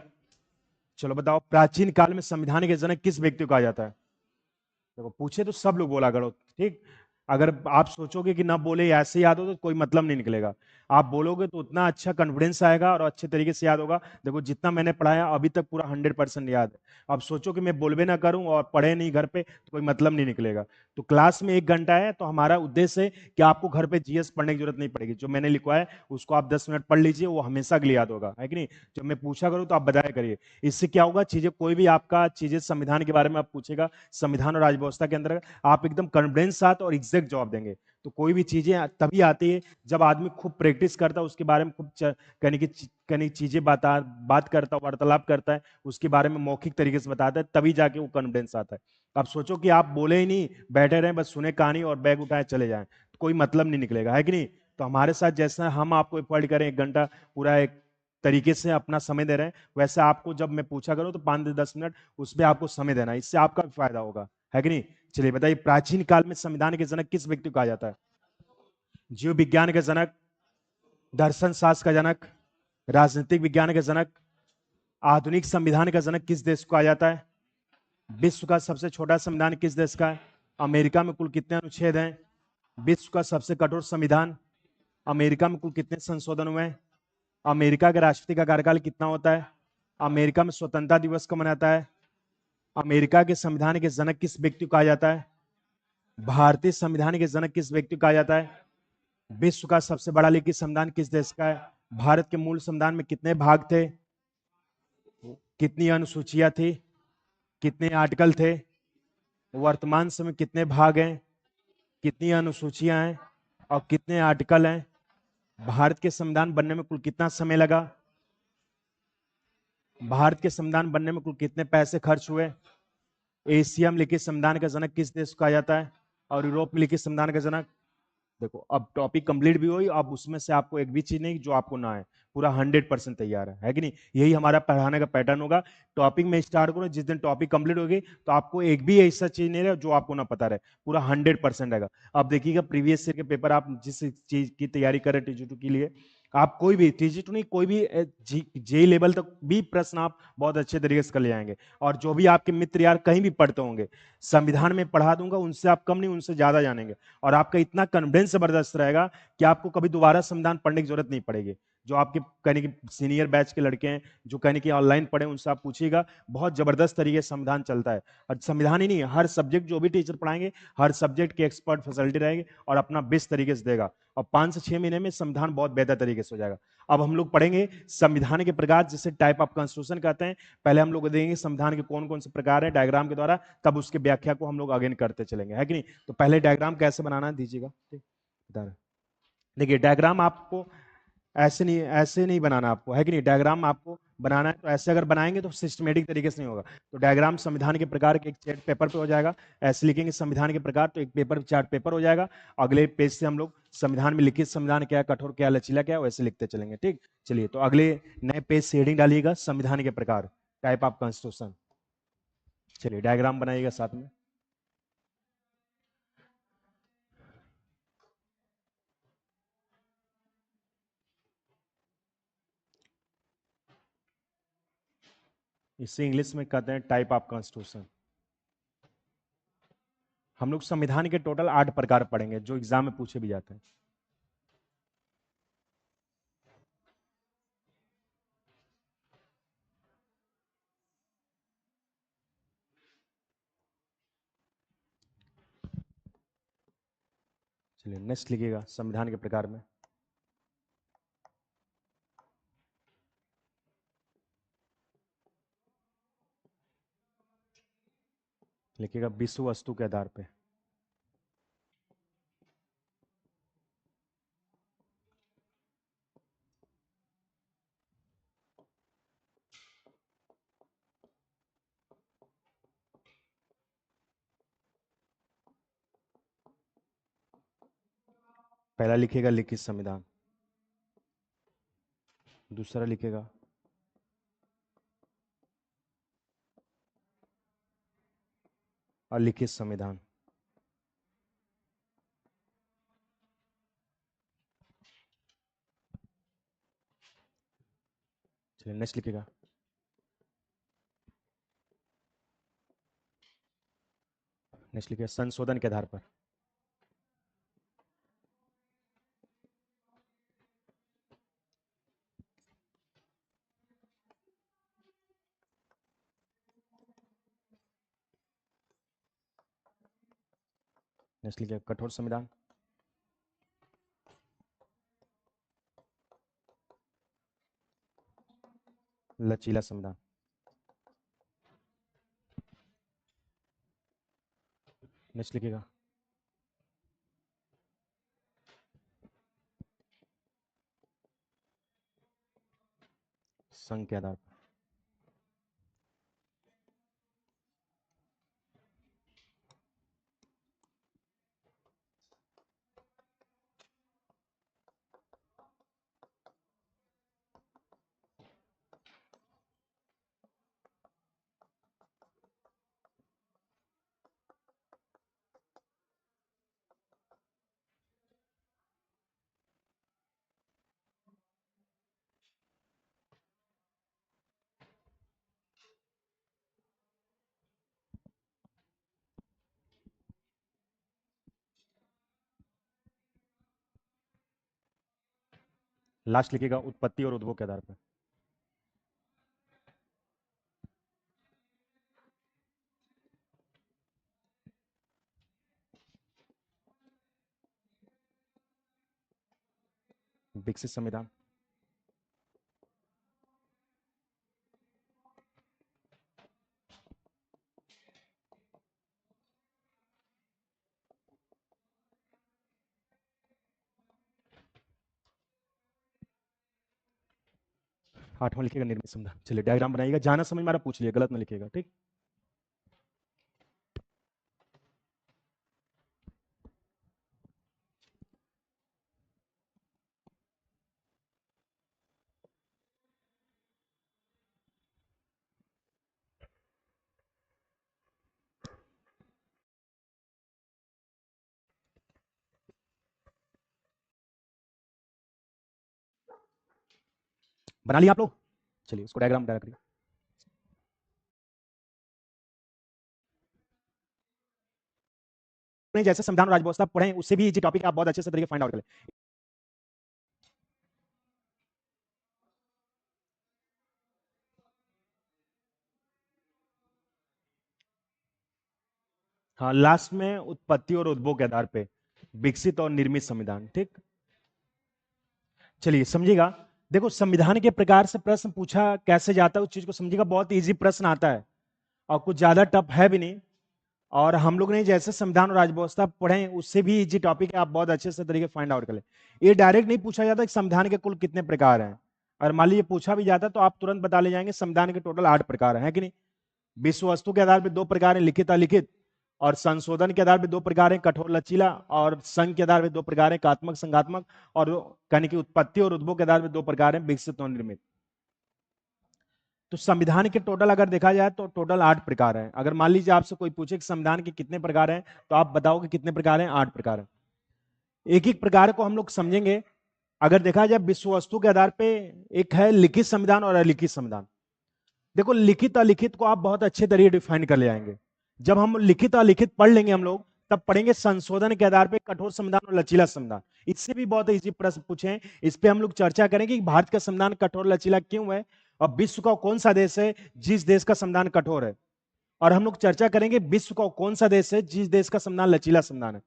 चलो बताओ, प्राचीन काल में संविधान के जनक किस व्यक्ति को कहा जाता है? देखो पूछे तो सब लोग बोला करो, ठीक। अगर आप सोचोगे कि ना बोले ऐसे याद हो तो कोई मतलब नहीं निकलेगा। आप बोलोगे तो उतना अच्छा कॉन्फिडेंस आएगा और अच्छे तरीके से याद होगा। देखो जितना मैंने पढ़ाया अभी तक पूरा 100% याद है। अब सोचो कि मैं बोलबे ना करूं और पढ़े नहीं घर पे, तो कोई मतलब नहीं निकलेगा। तो क्लास में 1 घंटा है, तो हमारा उद्देश्य है कि आपको घर पे जीएस पढ़ने की जरूरत नहीं पड़ेगी। जो मैंने लिखवाया है उसको आप 10 मिनट पढ़ लीजिए, वो हमेशा के लिए याद होगा, है कि नहीं। जब मैं पूछा करूं तो आप बताया करिए। इससे क्या होगा, चीजें कोई भी आपका चीजें संविधान के बारे में आप पूछेगा, संविधान और राजव्यवस्था के अंदर, आप एकदम कॉन्फिडेंस साथ और एग्जैक्ट जवाब देंगे। तो कोई भी चीजें तभी आती है जब आदमी खूब प्रैक्टिस करता है, उसके बारे में खूब कहने की चीजें बात करता है, वार्तालाप करता है, उसके बारे में मौखिक तरीके से बताता है, तभी जाके वो कॉन्फिडेंस आता है। अब सोचो कि आप बोले ही नहीं, बैठे रहे बस सुने कहानी और बैग उठाए चले जाएं, तो कोई मतलब नहीं निकलेगा, है कि नहीं। तो हमारे साथ जैसा हम आपको एफर्ट करें 1 घंटा पूरा एक तरीके से अपना समय दे रहे हैं, वैसे आपको जब मैं पूछा करूं तो 5 से 10 मिनट उस पर आपको समय देना है, इससे आपका भी फायदा होगा, है कि नहीं। चलिए बताइए, प्राचीन काल में संविधान के जनक किस व्यक्ति को कहा जाता है? जीव विज्ञान के जनक, दर्शन शास्त्र का जनक, राजनीतिक विज्ञान का जनक, आधुनिक संविधान का जनक किस देश को कहा जाता है? विश्व का सबसे छोटा संविधान किस देश का है? अमेरिका में कुल कितने अनुच्छेद हैं? विश्व का सबसे कठोर संविधान, अमेरिका में कुल कितने संशोधन हुए हैं? अमेरिका के राष्ट्रपति का कार्यकाल कितना होता है? अमेरिका में स्वतंत्रता दिवस कब मनाता है? अमेरिका के संविधान के जनक किस व्यक्ति को कहा जाता है? भारतीय संविधान के जनक किस व्यक्ति को कहा जाता है? विश्व का सबसे बड़ा लिखित संविधान किस देश का है? भारत के मूल संविधान में कितने भाग थे? कितनी अनुसूचियां थी? कितने आर्टिकल थे? वर्तमान समय कितने भाग हैं? कितनी अनुसूचियां हैं और कितने आर्टिकल हैं? भारत के संविधान बनने में कुल कितना समय लगा? भारत के संविधान बनने में कुल कितने पैसे खर्च हुए? एशिया में लिखित संविधान का जनक किस देश को कहा जाता है? और यूरोप में लिखित संविधान का जनक? देखो अब टॉपिक कंप्लीट भी हुई, अब उसमें से आपको एक भी चीज नहीं जो आपको ना है, पूरा 100% तैयार है कि नहीं। यही हमारा पढ़ाने का पैटर्न होगा। टॉपिक में स्टार्ट करो, जिस दिन टॉपिक कंप्लीट होगी तो आपको एक भी ऐसा चीज नहीं रहे जो आपको ना पता रहे, पूरा 100% रहेगा। अब देखिएगा प्रीवियस ईयर के पेपर, आप जिस चीज की तैयारी कर रहे हैं टीजी2 के लिए, आप कोई भी टीजी2 नहीं, कोई भी जेई लेवल तक भी प्रश्न आप बहुत अच्छे तरीके से कर ले जाएंगे। और जो भी आपके मित्र यार कहीं भी पढ़ते होंगे, संविधान में पढ़ा दूंगा, उनसे आप कम नहीं उनसे ज्यादा जानेंगे। और आपका इतना कॉन्फिडेंस जबरदस्त रहेगा कि आपको कभी दोबारा संविधान पढ़ने की जरूरत नहीं पड़ेगी। जो आपके कहने की सीनियर बैच के लड़के हैं, जो कहने की ऑनलाइन पढ़े, उनसे आप पूछिएगा, बहुत जबरदस्त तरीके से संविधान चलता है। और संविधान ही नहीं, हर सब्जेक्ट जो भी टीचर पढ़ाएंगे, हर सब्जेक्ट के एक्सपर्ट फैसिलिटी रहेंगे और अपना बेस्ट तरीके से देगा, और 5 से 6 महीने में संविधान बहुत बेहतर तरीके से हो जाएगा। अब हम लोग पढ़ेंगे संविधान के प्रकार, जिसे टाइप ऑफ कॉन्स्टिट्यूशन कहते हैं। पहले हम लोग देंगे संविधान के कौन कौन से प्रकार है डायग्राम के द्वारा, तब उसके व्याख्या को हम लोग अगेन करते चलेंगे, है कि नहीं। तो पहले डायग्राम कैसे बनाना है दीजिएगा, ठीक बता रहे। देखिए डायग्राम आपको ऐसे नहीं बनाना आपको, है कि नहीं। डायग्राम आपको बनाना है तो ऐसे अगर बनाएंगे तो सिस्टमेटिक तरीके से नहीं होगा। तो डायग्राम संविधान के प्रकार के एक चार्ट पेपर पे हो जाएगा, ऐसे लिखेंगे संविधान के प्रकार, तो एक पेपर चार्ट पेपर हो जाएगा। अगले पेज से हम लोग संविधान में लिखित संविधान क्या, कठोर क्या, लचीला क्या, वैसे लिखते चलेंगे, ठीक। चलिए, तो अगले नए पेज से हेडिंग डालिएगा संविधान के प्रकार, टाइप ऑफ कॉन्स्टिट्यूशन। चलिए डायग्राम बनाइएगा साथ में। इसे इंग्लिश में कहते हैं टाइप ऑफ कॉन्स्टिट्यूशन। हम लोग संविधान के टोटल 8 प्रकार पढ़ेंगे, जो एग्जाम में पूछे भी जाते हैं। चलिए नेक्स्ट लिखिएगा संविधान के प्रकार में। लिखिएगा विषय वस्तु के आधार पे। पहला लिखिएगा लिखित संविधान, दूसरा लिखिएगा अलिखित संविधान, चलिए नेक्स्ट लिखिएगा संशोधन के आधार पर। नेक्स्ट लिखिएगा कठोर संविधान, लचीला संविधान। नेक्स्ट लिखिएगा संघ के आधार पर। लास्ट लिखिएगा उत्पत्ति और उद्भव के आधार पर। विकसित संविधान, आठवां लिखिएगा निर्मित संविधान। चलिए डायग्राम बनाइएगा, जाना समझ में आ रहा पूछ लिया, गलत ना लिखिएगा, ठीक। बना लिया आप लोग, चलिए उसको डायग्राम डाल करिए। जैसे संविधान और राज्य व्यवस्था पढ़ें, उससे भी ये टॉपिक आप बहुत अच्छे से तरीके फाइंड आउट करें। हाँ, लास्ट में उत्पत्ति और उद्भव के आधार पे विकसित और निर्मित संविधान। ठीक, चलिए समझिएगा। देखो, संविधान के प्रकार से प्रश्न पूछा कैसे जाता है उस चीज को समझिएगा। बहुत इजी प्रश्न आता है और कुछ ज्यादा टफ है भी नहीं। और हम लोग ने जैसे संविधान और राजव्यवस्था पढ़े उससे भी इजी टॉपिक है, आप बहुत अच्छे से तरीके फाइंड आउट कर ले। ये डायरेक्ट नहीं पूछा जाता कि संविधान के कुल कितने प्रकार हैं। और मान लीजिए पूछा भी जाता तो आप तुरंत बता ले जाएंगे संविधान के टोटल 8 प्रकार हैं, कि नहीं। विश्व वस्तु के आधार पर 2 प्रकार हैं, लिखित अलिखित। और संशोधन के आधार पर 2 प्रकार हैं, कठोर लचीला। और संघ के आधार पर 2 प्रकार हैं, एकात्मक संघात्मक। और कहने की उत्पत्ति और उद्भव के आधार पर 2 प्रकार हैं, विकसित और निर्मित। तो संविधान के टोटल अगर देखा जाए तो टोटल 8 प्रकार हैं। अगर मान लीजिए आपसे कोई पूछे कि संविधान के कितने प्रकार हैं, तो आप बताओ कि कितने प्रकार हैं। 8 प्रकार हैं। एक एक प्रकार को हम लोग समझेंगे। अगर देखा जाए विश्व वस्तु के आधार पे एक है लिखित संविधान और अलिखित संविधान। देखो, लिखित अलिखित को आप बहुत अच्छे तरीके डिफाइन कर ले आएंगे। जब हम लिखित अलिखित पढ़ लेंगे हम लोग, तब पढ़ेंगे संशोधन के आधार पे कठोर संविधान और लचीला संविधान। इससे भी बहुत इजी प्रश्न पूछे हैं, इस पे हम लोग चर्चा करेंगे कि भारत का संविधान कठोर लचीला क्यों है और विश्व का कौन सा देश है जिस देश का संविधान कठोर है। और हम लोग चर्चा करेंगे विश्व का कौन सा देश है जिस देश का संविधान लचीला संविधान है।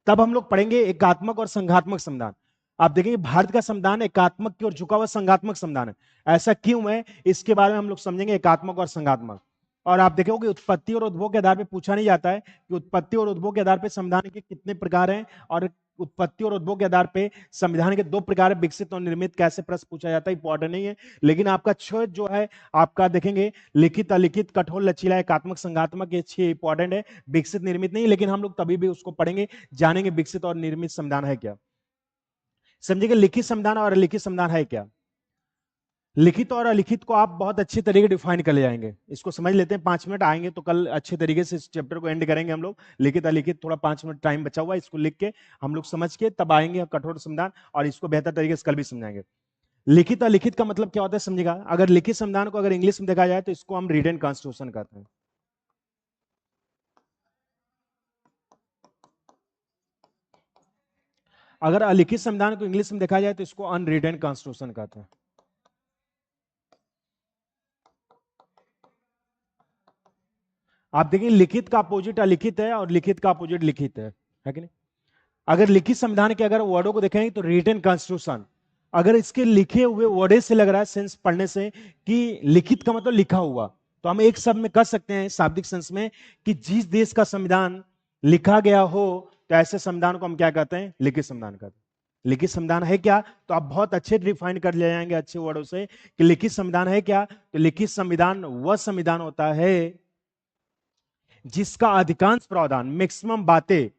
तब हम लोग पढ़ेंगे एकात्मक और संघात्मक संविधान। आप देखेंगे भारत का संविधान एकात्मक की ओर झुका हुआ संघात्मक संविधान है। ऐसा क्यों है, इसके बारे में हम लोग समझेंगे, एकात्मक और संघात्मक। और आप देखोगे उत्पत्ति और उद्भव के आधार पर पूछा नहीं जाता है कि उत्पत्ति और उद्भव के आधार पर संविधान के कितने प्रकार हैं। और उत्पत्ति और उद्भव के आधार पे संविधान के 2 प्रकार है, विकसित और निर्मित। कैसे प्रश्न पूछा जाता है इंपॉर्टेंट नहीं है, लेकिन आपका छह जो है आपका देखेंगे लिखित अलिखित कठोर लचीला एकात्मक संघात्मक, ये 6 इंपॉर्टेंट है। विकसित निर्मित नहीं, लेकिन हम लोग तभी भी उसको पढ़ेंगे, जानेंगे विकसित और निर्मित संविधान है क्या। समझिएगा, लिखित संविधान और अलिखित संविधान है क्या। लिखित और अलिखित को आप बहुत अच्छे तरीके डिफाइन कर ले जाएंगे। इसको समझ लेते हैं, 5 मिनट आएंगे तो कल अच्छे तरीके से इस चैप्टर को एंड करेंगे हम लोग। लिखित अलिखित थोड़ा 5 मिनट टाइम बचा हुआ है, इसको लिख के हम लोग समझ के तब आएंगे कठोर संविधान, और इसको बेहतर तरीके से कल भी समझाएंगे। लिखित अलिखित का मतलब क्या होता है समझिएगा। अगर लिखित संविधान को अगर इंग्लिश में देखा जाए तो इसको हम रिटन कॉन्स्टिट्यूशन कहते हैं। अगर अलिखित संविधान को इंग्लिश में देखा जाए तो इसको अनरिटन कॉन्स्टिट्यूशन कहते हैं। आप देखिए, लिखित का अपोजिट अलिखित है और लिखित का अपोजिट लिखित है कि नहीं। अगर लिखित संविधान के अगर वर्डों को देखेंगे तो रिटन कॉन्स्टिट्यूशन। अगर इसके लिखे हुए वर्डे से लग रहा है सेंस पढ़ने से कि लिखित का मतलब लिखा हुआ, तो हम एक शब्द में कह सकते हैं शाब्दिक सेंस में कि जिस देश का संविधान लिखा गया हो, तो ऐसे संविधान को हम क्या कहते हैं, लिखित संविधान कहते हैं। लिखित संविधान है क्या, तो आप बहुत अच्छे डिफाइन कर ले जाएंगे अच्छे वर्डों से कि लिखित संविधान है क्या। तो लिखित संविधान वह संविधान होता है जिसका अधिकांश प्रावधान, मैक्सिमम बातें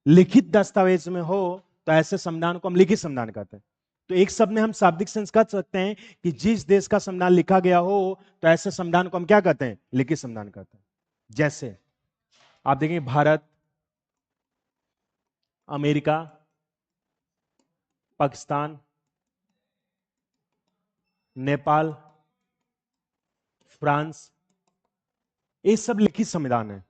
लिखित दस्तावेज में हो, तो ऐसे संविधान को हम लिखित संविधान कहते हैं। तो एक शब्द में हम शाब्दिक सेंस कर सकते हैं कि जिस देश का संविधान लिखा गया हो, तो ऐसे संविधान को हम क्या कहते हैं, लिखित संविधान कहते हैं। जैसे आप देखेंगे भारत, अमेरिका, पाकिस्तान, नेपाल, फ्रांस, ये सब लिखित संविधान है।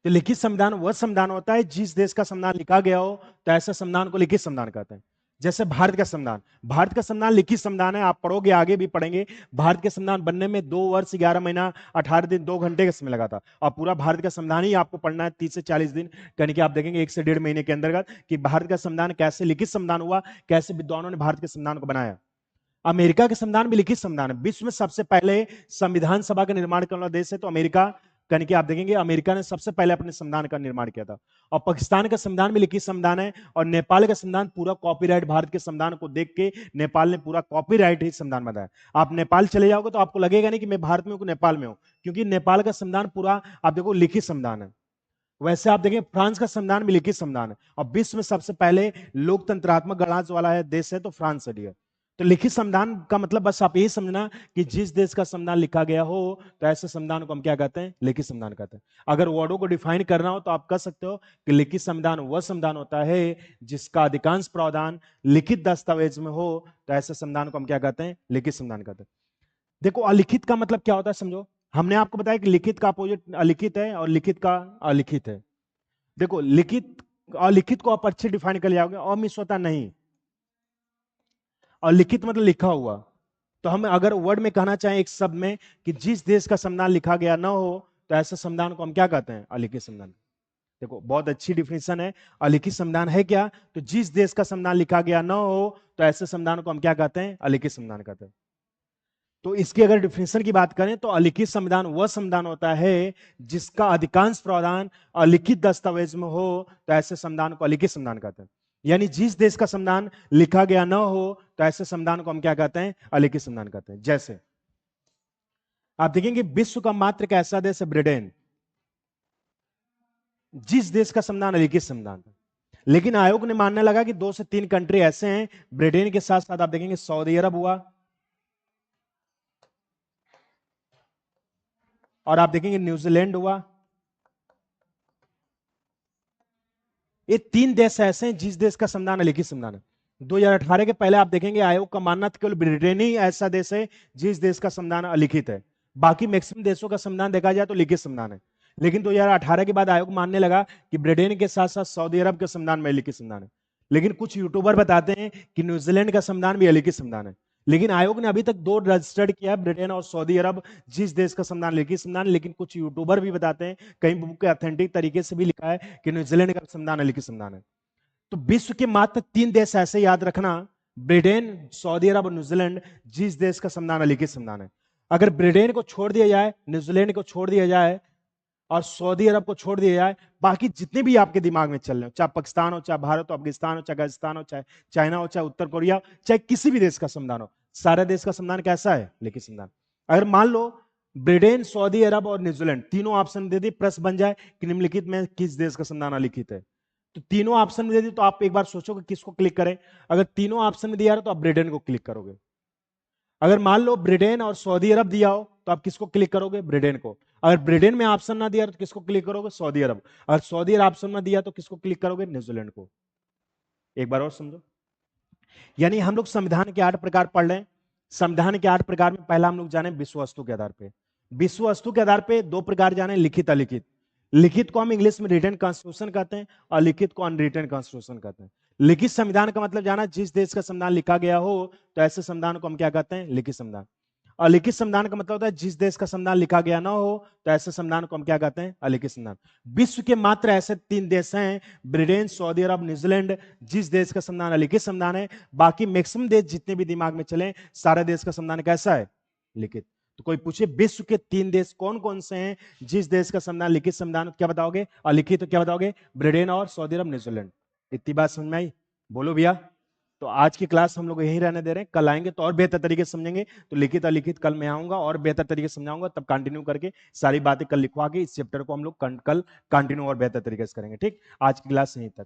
तो लिखित संविधान वह संविधान होता है जिस देश का संविधान लिखा गया हो, तो ऐसे संविधान को लिखित संविधान कहते हैं। जैसे भारत का संविधान, भारत का संविधान लिखित संविधान है। आप पढ़ोगे, आगे भी पढ़ेंगे। भारत के संविधान बनने में 2 वर्ष 11 महीना 18 दिन 2 घंटे का समय लगा था। और पूरा भारत का संविधान ही आपको पढ़ना है 30 से 40 दिन, यानी कि आप देखेंगे 1 से 1.5 महीने के अंतर्गत कि भारत का संविधान कैसे लिखित संविधान हुआ, कैसे विद्वानों ने भारत के संविधान को बनाया। अमेरिका के संविधान भी लिखित संविधान है। विश्व में सबसे पहले संविधान सभा का निर्माण करने वाला देश है तो अमेरिका, यानी कि आप देखेंगे अमेरिका ने सबसे पहले अपने संविधान का निर्माण किया था। और पाकिस्तान का संविधान भी लिखित संविधान है। और नेपाल का संविधान पूरा कॉपीराइट, भारत के संविधान को देख के नेपाल ने पूरा कॉपीराइट ही संविधान बनाया। आप नेपाल चले जाओगे तो आपको लगेगा नहीं कि मैं भारत में हूं, नेपाल में हूं, क्योंकि नेपाल का संविधान पूरा आप देखो लिखित संविधान है। वैसे आप देखें फ्रांस का संविधान भी लिखित संविधान है। और विश्व में सबसे पहले लोकतंत्रात्मक गणराज्य वाला है देश है तो फ्रांस है। तो लिखित संविधान का मतलब बस आप यही समझना कि जिस देश का संविधान लिखा गया हो, तो ऐसे संविधान को हम क्या कहते हैं, लिखित संविधान कहते हैं। अगर वर्डों को डिफाइन करना हो तो आप कह सकते हो कि लिखित संविधान वह संविधान होता है जिसका अधिकांश प्रावधान लिखित दस्तावेज में हो, तो ऐसे संविधान को हम क्या कहते हैं, लिखित संविधान कहते हैं। देखो, अलिखित का मतलब क्या होता है समझो। हमने आपको बताया कि लिखित का अपोजिट अलिखित है और लिखित का अलिखित है। देखो, लिखित अलिखित को आप अच्छे डिफाइन कर जाओगे, अमिश होता नहीं, और लिखित मतलब लिखा हुआ। तो हम अगर वर्ड में कहना चाहें एक शब्द में कि जिस देश का संविधान लिखा गया ना हो, तो ऐसे संविधान को हम क्या कहते हैं, अलिखित संविधान। देखो बहुत अच्छी डिफिनेशन है। अलिखित संविधान है क्या? तो जिस देश का संविधान लिखा गया ना हो तो ऐसे संविधान को हम क्या कहते हैं? अलिखित संविधान कहते हैं। तो इसकी अगर डिफिनेशन की बात करें तो अलिखित संविधान वह संविधान होता है जिसका अधिकांश प्रावधान अलिखित दस्तावेज में हो, तो ऐसे संविधान को अलिखित संविधान कहते हैं। यानी जिस देश का संविधान लिखा गया ना हो तो ऐसे संविधान को हम क्या कहते हैं? अलिखित संविधान कहते हैं। जैसे आप देखेंगे विश्व का मात्र एक ऐसा देश है ब्रिटेन, जिस देश का संविधान अलिखित संविधान था, लेकिन आयोग ने मानने लगा कि 2 से 3 कंट्री ऐसे हैं, ब्रिटेन के साथ साथ आप देखेंगे सऊदी अरब हुआ, और आप देखेंगे न्यूजीलैंड हुआ। ये 3 देश ऐसे हैं जिस देश का संविधान अलिखित संविधान है। 2018 के पहले आप देखेंगे आयोग का मानना था केवल ब्रिटेन ही ऐसा देश है जिस देश का संविधान अलिखित है, बाकी मैक्सिमम देशों का संविधान देखा जाए तो लिखित संविधान है। लेकिन 2018 के बाद आयोग मानने लगा कि ब्रिटेन के साथ साथ सऊदी अरब के संविधान में लिखित संविधान है। लेकिन कुछ यूट्यूबर बताते हैं कि न्यूजीलैंड का संविधान भी अलिखित संविधान है। लेकिन आयोग ने अभी तक 2 रजिस्टर्ड किया, ब्रिटेन और सऊदी अरब, जिस देश का संविधान लिखित संविधान। लेकिन कुछ यूट्यूबर भी बताते हैं, कई बुक के ऑथेंटिक तरीके से भी लिखा है कि न्यूजीलैंड का संविधान अलिखित संविधान है। तो विश्व के मात्र 3 देश ऐसे याद रखना, ब्रिटेन, सऊदी अरब और न्यूजीलैंड, जिस देश का संविधान अलिखित संविधान है। अगर ब्रिटेन को छोड़ दिया जाए, न्यूजीलैंड को छोड़ दिया जाए और सऊदी अरब को छोड़ दिया जाए, बाकी जितने भी आपके दिमाग में चल रहे हो, चाहे पाकिस्तान हो, चाहे भारत हो, अफगानिस्तान हो, चाहे कजाकिस्तान हो, चाहे चाइना हो, चाहे उत्तर कोरिया हो, चाहे किसी भी देश का संविधान हो, सारे देश का संविधान कैसा है? लिखित संविधान। अगर मान लो ब्रिटेन, सऊदी अरब और न्यूजीलैंड तीनों ऑप्शन दे दी, प्रश्न बन जाए कि निम्नलिखित में किस देश का संविधान अलिखित है, तो तीनों ऑप्शन में दे दी तो आप एक बार सोचोगे किसको क्लिक करें। अगर तीनों ऑप्शन में दिया रहा तो आप ब्रिटेन को क्लिक करोगे। अगर मान लो ब्रिटेन और सऊदी अरब दिया हो तो आप किसको क्लिक करोगे? ब्रिटेन को। अगर ब्रिटेन में ऑप्शन ना दिया तो किसको क्लिक करोगे? सऊदी अरब। अगर सऊदी अरब ऑप्शन में दिया तो किसको क्लिक करोगे? न्यूजीलैंड को। एक बार और समझो, यानी हम लोग संविधान के 8 प्रकार पढ़ रहे हैं। संविधान के 8 प्रकार में पहला हम लोग जाने विश्व वस्तु के आधार पे। विश्व वस्तु के आधार पे 2 प्रकार जाने, लिखित अलिखित। लिखित को हम इंग्लिश में रिटन कॉन्स्टिट्यूशन कहते हैं और लिखित को अनरिटन कॉन्स्टिट्यूशन कहते हैं। लिखित संविधान का मतलब जाना, जिस देश का संविधान लिखा गया हो तो ऐसे संविधान को हम क्या कहते हैं? लिखित संविधान। और लिखित संविधान का मतलब होता है जिस देश का संविधान लिखा गया ना हो तो ऐसे संविधान को हम क्या कहते हैं? अलिखित संविधान। विश्व के मात्र ऐसे 3 देश हैं, ब्रिटेन, सऊदी अरब, न्यूजीलैंड, जिस देश का संविधान अलिखित संविधान है। बाकी मैक्सिमम देश जितने भी दिमाग में चले, सारे देश का संविधान कैसा है? लिखित। तो कोई पूछे विश्व के 3 देश कौन कौन से हैं जिस देश का संविधान लिखित संविधान, क्या बताओगे? अलिखित तो क्या बताओगे? ब्रिटेन और सऊदी अरब, न्यूजीलैंड। इतनी बात समझ में आई? बोलो भैया। तो आज की क्लास हम लोग यहीं रहने दे रहे हैं, कल आएंगे तो और बेहतर तरीके से समझेंगे। तो लिखित अलिखित कल मैं आऊंगा और बेहतर तरीके से समझाऊंगा, तब कंटिन्यू करके सारी बातें कल लिखवा के इस चैप्टर को हम लोग कल कंटिन्यू और बेहतर तरीके से करेंगे। ठीक, आज की क्लास यहीं तक।